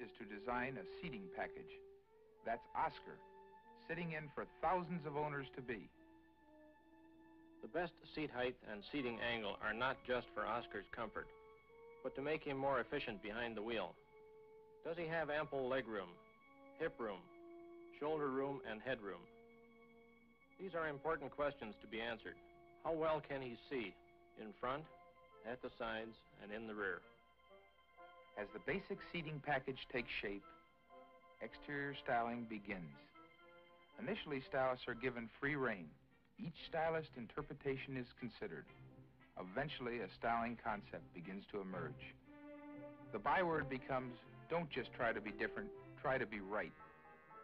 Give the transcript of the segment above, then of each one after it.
is to design a seating package. That's Oscar, sitting in for thousands of owners to be. The best seat height and seating angle are not just for Oscar's comfort, but to make him more efficient behind the wheel. Does he have ample leg room, hip room, shoulder room, and head room? These are important questions to be answered. How well can he see in front, at the sides, and in the rear? As the basic seating package takes shape, exterior styling begins. Initially, stylists are given free rein. Each stylist interpretation is considered. Eventually, a styling concept begins to emerge. The byword becomes, don't just try to be different, try to be right.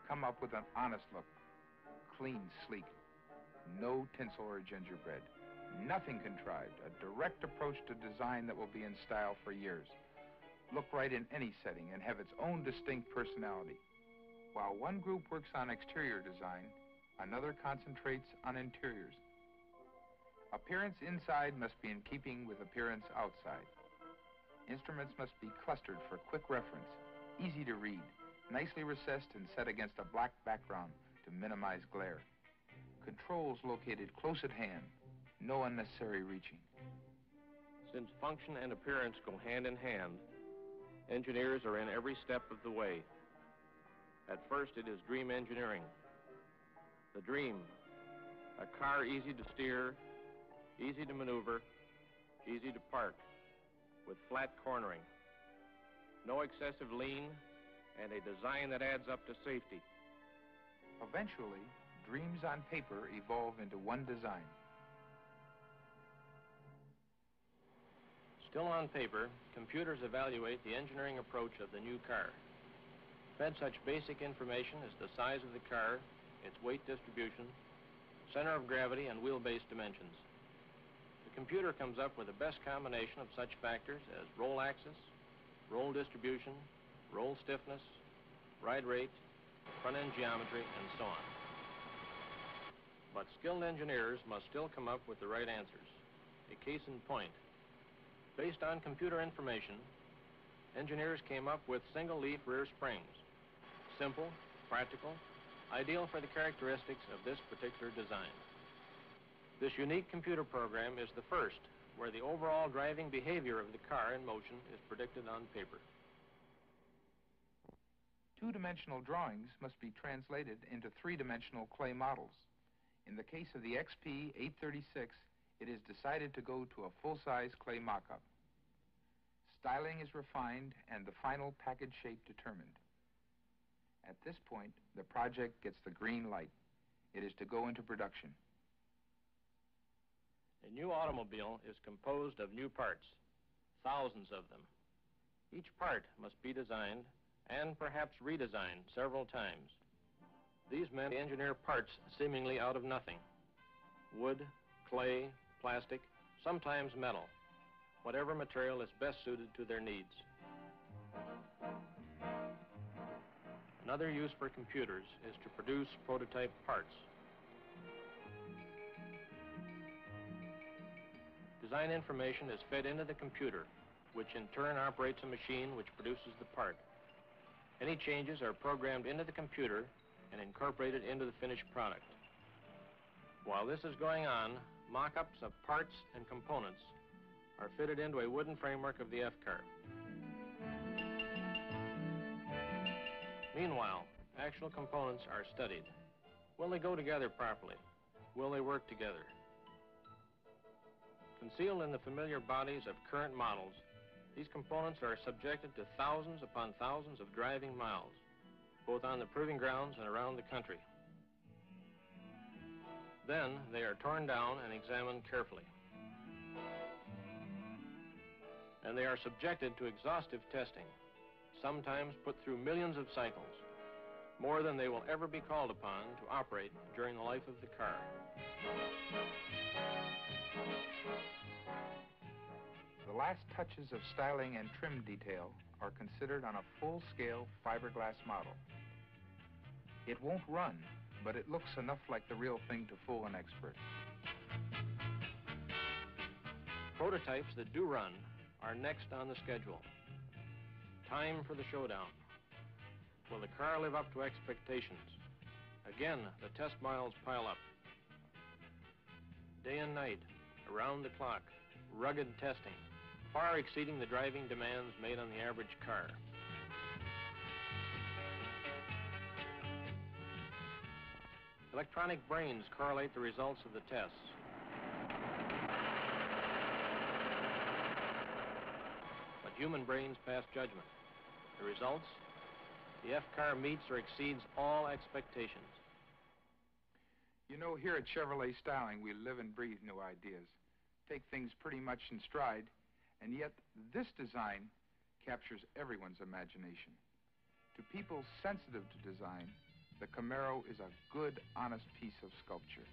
Come up with an honest look, clean, sleek, no tinsel or gingerbread. Nothing contrived, a direct approach to design that will be in style for years. Look right in any setting and have its own distinct personality. While one group works on exterior design, another concentrates on interiors. Appearance inside must be in keeping with appearance outside. Instruments must be clustered for quick reference, easy to read, nicely recessed and set against a black background to minimize glare. Controls located close at hand, no unnecessary reaching. Since function and appearance go hand in hand, engineers are in every step of the way. At first, it is dream engineering. The dream, a car easy to steer, easy to maneuver, easy to park, with flat cornering, no excessive lean, and a design that adds up to safety. Eventually, dreams on paper evolve into one design. Still on paper, computers evaluate the engineering approach of the new car. Fed such basic information as the size of the car, its weight distribution, center of gravity, and wheelbase dimensions. The computer comes up with the best combination of such factors as roll axis, roll distribution, roll stiffness, ride rate, front-end geometry, and so on. But skilled engineers must still come up with the right answers. A case in point. Based on computer information, engineers came up with single-leaf rear springs. Simple, practical, ideal for the characteristics of this particular design. This unique computer program is the first where the overall driving behavior of the car in motion is predicted on paper. Two-dimensional drawings must be translated into three-dimensional clay models. In the case of the XP 836, it is decided to go to a full-size clay mock-up. Styling is refined and the final package shape determined. At this point, the project gets the green light. It is to go into production. A new automobile is composed of new parts, thousands of them. Each part must be designed and perhaps redesigned several times. These men engineer parts seemingly out of nothing. Wood, clay, plastic, sometimes metal, whatever material is best suited to their needs. Another use for computers is to produce prototype parts. Design information is fed into the computer, which in turn operates a machine which produces the part. Any changes are programmed into the computer and incorporated into the finished product. While this is going on, mock-ups of parts and components are fitted into a wooden framework of the F-car. Meanwhile, actual components are studied. Will they go together properly? Will they work together? Concealed in the familiar bodies of current models, these components are subjected to thousands upon thousands of driving miles, both on the proving grounds and around the country. Then they are torn down and examined carefully. And they are subjected to exhaustive testing, sometimes put through millions of cycles, more than they will ever be called upon to operate during the life of the car. The last touches of styling and trim detail are considered on a full-scale fiberglass model. It won't run, but it looks enough like the real thing to fool an expert. Prototypes that do run are next on the schedule. Time for the showdown. will the car live up to expectations? Again, the test miles pile up. Day and night, around the clock, rugged testing, far exceeding the driving demands made on the average car. Electronic brains correlate the results of the tests. But human brains pass judgment. The results? The F-car meets or exceeds all expectations. You know, here at Chevrolet Styling, we live and breathe new ideas. Take things pretty much in stride, and yet this design captures everyone's imagination. To people sensitive to design, the Camaro is a good, honest piece of sculpture.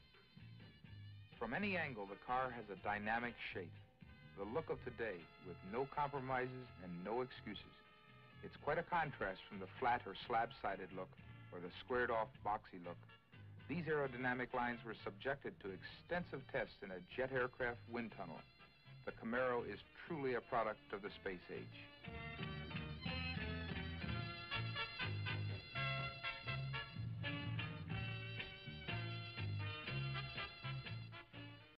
From any angle, the car has a dynamic shape, the look of today, with no compromises and no excuses. It's quite a contrast from the flat or slab-sided look or the squared-off, boxy look. These aerodynamic lines were subjected to extensive tests in a jet aircraft wind tunnel. The Camaro is truly a product of the space age.